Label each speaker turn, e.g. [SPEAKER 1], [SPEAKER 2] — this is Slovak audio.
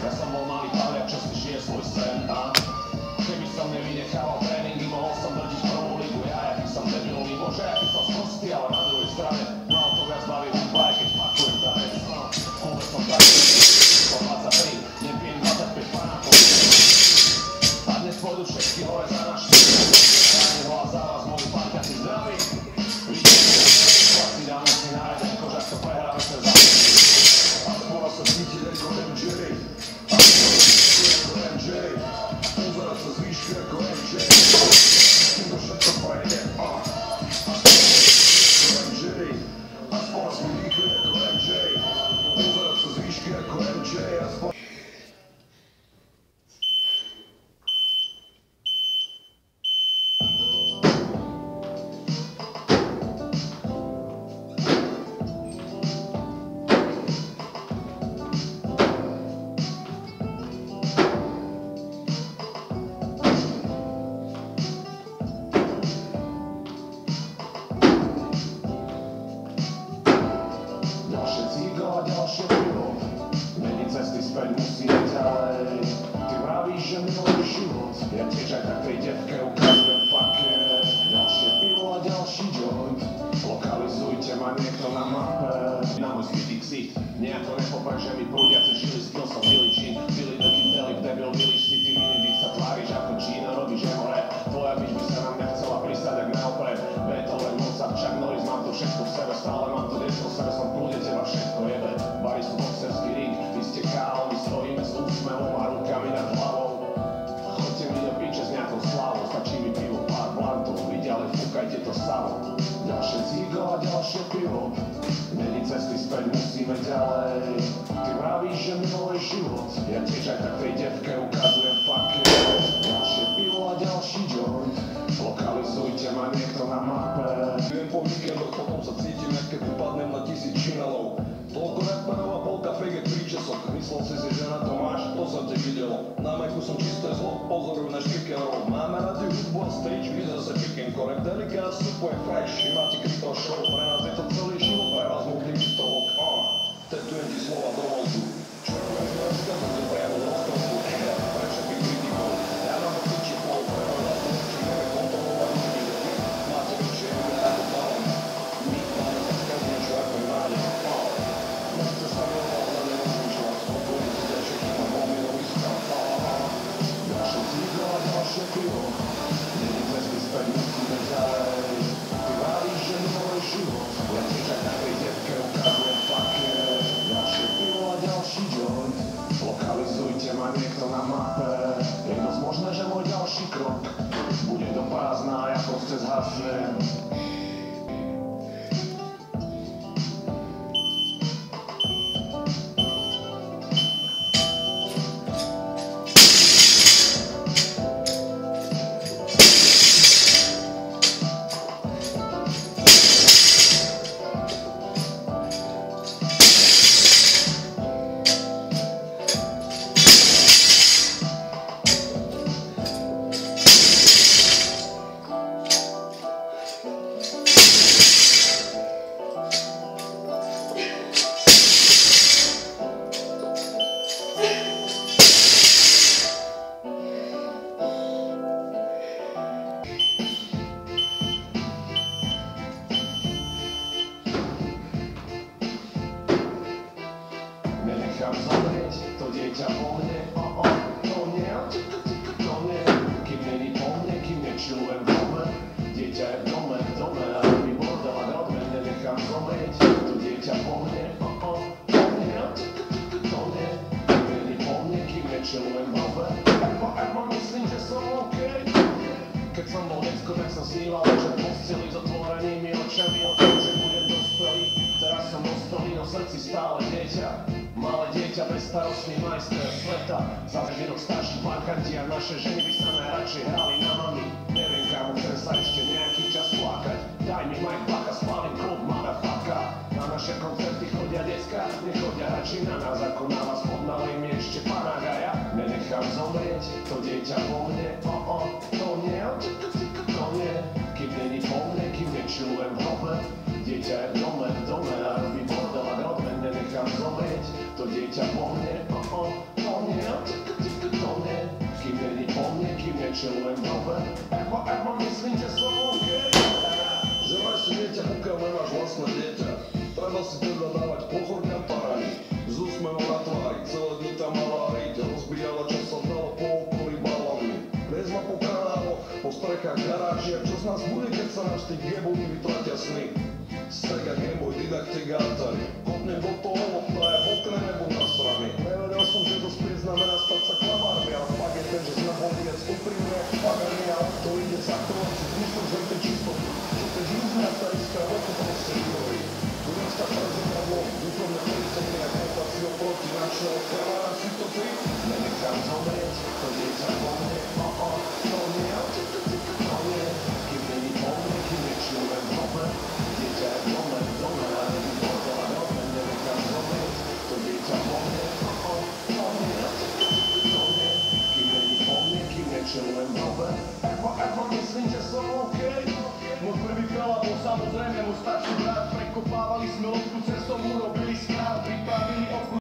[SPEAKER 1] Ja som bol malý paliak, čo si žije svoj sen, a keby som nevynechával tréningy, mohol som držiť prvú ligu. Ja, jaký som debilný, bože, jaký som sprostý, ale na druhej strane mal to viac baví hudba, aj keď pakujem tanec. V klube som taký, som 23, nepijem 25 panákov. A dnes pôjdu všetky hore za náš štýl. Ráne volá za vás, moji parťati zdraví. Vidíte, chlapci, dáme si na jeden kožak, to prehráme sa za a skoro sa cítiť ako MJ. A skoro sa cítiť ako MJ. Pozerať sa z výšky ako MJ. Kým to všetko prejde, a MJ. A skoro sa rýchli ako MJ. Pozerať sa z výšky ako MJ. A skoro ďalšie pivo, meniť cesty späť musíme ďalej. Ty vravíš, že miluješ život, ja tiež aj tak tej devke ukazujem fakie. Ďalšie pivo a ďalší joint, lokalizujte ma niekto na mape. Na môj zbytý ksicht, nejako nepopaj, že mi prúdiace žily, skill som Billie Jean. Billy the Kid, Delip, debil, Village City, mini sa tváriš ako Gina, robíš emore. Tvoja bitch by sa na mňa chcela pristať jak na opre. Beethoven, Mozart, Chuck Norris, mám to všetko v sebe, stále mám to detko v sebe, som prúde, teba všetko jebe. Bari sú boxerský ring, vy ste kálo, my stojíme s úsmevom a rukami nad hlavou. Choďte mi do piče s nejakou slávou, stačí mi pivo, pár blantov, vy ďalej fúkajte to samo. Ďalšie cígo a ďalšie pivo, meniť cesty späť musíme ďalej. Ty vravíš, že miluješ život, ja tiež aj tak tej devke ukazujem fakie. Ďalšie pivo a ďalší joint, lokalizujte ma niekto na mape.
[SPEAKER 2] Viem po víkendoch, potom sa cítim, jak keď vypadnem na 1000 činelov. Toľko rapperov a polka fake príčesok. Myslel si, že na to máš, to som te videl. Na Macu som čisté zlo, pozoruj na špikerov. Máme rádi hudbu a stage, vy zase pick and correct. Delikát, super fresh, vy máte krypto show. Pre nás je to celý život, pre vás mohli vystovok. Tetujem ti slova do mozgu. Čo robíš na skazu, to priamo do rozkazu. Pre všetkých kritikov, ja mám to piči pol, pre vás to nevie kontrolovať ľudí. Máte vyššie ľudia ako talent. My máme sa skaz niečo ako máte. Nechce sa milovať, ale nerozmýšľať. Spokojne si ďalšie chyba, pomierový stav. Ďalšie cídlo a ďalšie pivo, meniť cesty späť musíme ďalej. Ty vravíš, že miluješ život, ja tiež aj na tej devke ukazujem fakie. Ďalšie pivo a ďalší joint, lokalizujte ma niekto na mape. Je dosť možné, že môj ďalší krok bude do prázdna a ja proste zhasnem. Nenechám zomrieť to dieťa vo mne, to nie, to nie. Kým není po mne, kým nečujem v dome, dieťa je v dome, a robí bordel a grobne. Nenechám zomrieť to dieťa po mne, to nie, to nie. Kým není po mne, kým nečujem v dome, a myslím, že som OK. Keď som bol decko, tak som sníval, že v posteli s otvorenými očami o tom, že budem dospelý. Teraz som dospelý, no v srdci stále dieťa. Malé dieťa, bezstarostný majster sveta. Za každý rok starší parkanti a naše ženy by sa najradšej hrali na mami. Neviem, kámo, chcem sa ešte nejaký čas plakať. Daj mi Mike Baka, spálim klub, motherfucker. Na naše koncerty chodia decka, nechodia radšej na nás ako na vás. Podnalej mi ešte panák a ja nenechám zomrieť to dieťa vo mne, to nie, to nie. Kým není po mne, kým nečujem v hrobe, dieťa je v dome a robí bordel a grobne. Nenechám zomrieť to dieťa po mne, to nie.
[SPEAKER 1] nečelujem dobe. Evo, myslím, že som OK.
[SPEAKER 2] Že maj si dieťa, pokiaľ nemáš vlastné dieťa. Treba si teda dávať pozor na parani. S úsmevom na tvári, celé dni tam mala riť. Rozbíjala, čo sa dalo po okolí balónmi. Liezla po kanáloch, po strechách garážiach. Čo z nás bude, keď sa náš tých jebový vytratia sny? Strega Gameboy, didaktik Atari. Kopnem do toho lopta, ja v okne nebo na strany. Nevedel som, že to spieť znamená stať sa klamármi, ale fakt je ten, že sme boli viac úprimne, pagani a to ide za to, si myslím, že to čistotu. Čo to živné a stariská, to proste živorí. Budem stať prezidadlo, dúfam na policajne a kompáciu proti našeho kamára, si to ty?
[SPEAKER 1] Nenechám zomrieť, to dieťa vo mne, to nie, to nie. Kým není po mne, kým nečelujem dobe. Dieťa je v dome, a není bordel a dobe. Nenechám zomrieť, to dieťa vo mne, to nie, to nie. Kým není po mne, kým nečelujem dobe. Evo, myslím, že som OK.
[SPEAKER 3] Môj prvý fela bol samozrejme môj starší brat. Prekopávali sme lodku cestou, urobili skrát, pripravili oku